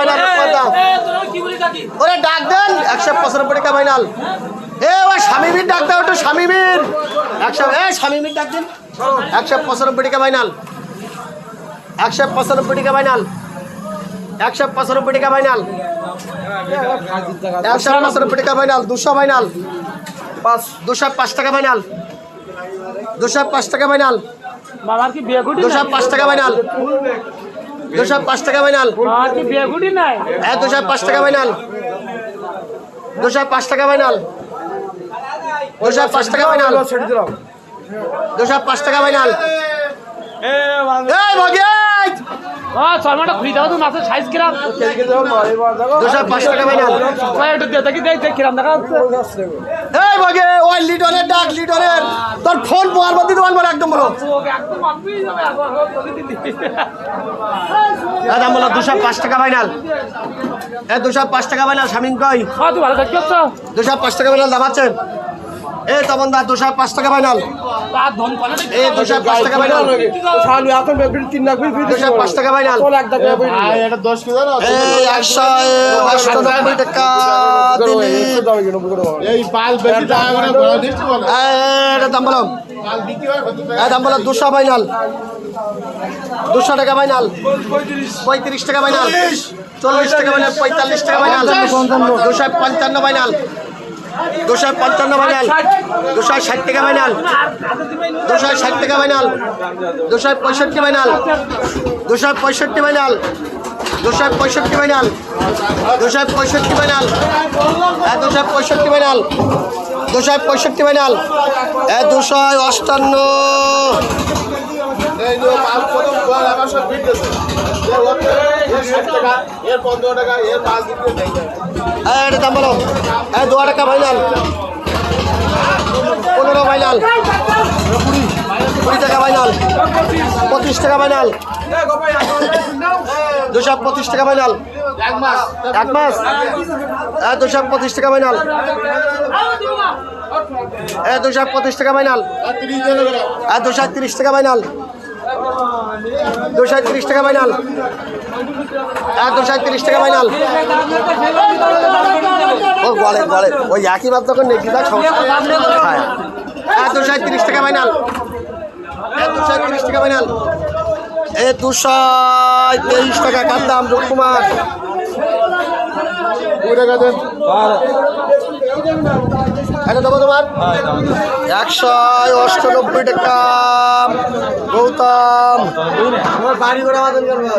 টাকা ফাইনাল ওরে ডাক দেন 195 টাকা ফাইনাল এ ওই শামিমির ডাক দাও একটু শামিমির 100 এ শামিমির ডাক দিন 195 টাকা ফাইনাল 195 টাকা ফাইনাল 195 টাকা ফাইনাল 195 টাকা ফাইনাল 200 ফাইনাল 205 টাকা ফাইনাল 205 টাকা ফাইনাল বাবার কি বিয়েগুটি 205 টাকা ফাইনাল 205 টাকা ফাইনাল বাবার কি বিয়েগুটি নাই 205 টাকা ফাইনাল 205 টাকা ফাইনাল 205 টাকা ফাইনাল 205 টাকা ফাইনাল এই ভাগে শর্মাটা খুঁজে দাও তো মাছের সাইজ কিরাম 205 টাকা ফাইনাল একটু দেখি দেখ কিরাম দেখা যাচ্ছে এই ভাগে ওই লিডরের ডাক লিডরের তোর ফোন পোয়ার বাদি দোকান বড় একদম বলো দাম বলো 205 টাকা ফাইনাল 205 টাকা ফাইনাল শামিম কই তুই ভালো থাকছ 205 টাকা ফাইনাল দাম আছেন এ তখন দা 205 টাকা ফাইনাল এ 205 টাকা ফাইনাল 205 টাকা ফাইনাল এটা 10 কেজি না এই 198 টাকা দিলি এই পাল বেশি টাকা করে ঘোড়া দিচ্ছি বলে এটা দাম বলো পাল বিক্রি হয় কত টাকা দাম বলো 200 ফাইনাল 200 টাকা ফাইনাল 35 টাকা ফাইনাল 40 টাকা ফাইনাল 45 টাকা ফাইনাল 255 ফাইনাল 255 ফাইনাল 260 টাকা ফাইনাল 260 টাকা final 265 final 265 final 265 final 265 final 265 final 265 final 258 এই যে পাল কত বড় আমার সব বিট দিছে এর 60 টাকা এর 15 টাকা এর 5 দিতে দেই এটা দাম বলো 2 টাকা ফাইনাল 15 ফাইনাল 20 টাকা ফাইনাল 25 টাকা ফাইনাল 225 টাকা ফাইনাল এক মাস 225 টাকা ফাইনাল 225 টাকা ফাইনাল 30 দিন করে 230 টাকা ফাইনাল 230 টাকা ফাইনাল 230 টাকা ফাইনাল ও বলে বলে ওই একই মাত্র করে নেকি দাও হ্যাঁ 230 টাকা ফাইনাল 230 টাকা ফাইনাল 223 টাকা কার দাম রূপকুমার 2 টাকা দেন এটা দেবো তোমার 198 টাকা গৌতম বাড়ি ঘোড়া বাদন করবে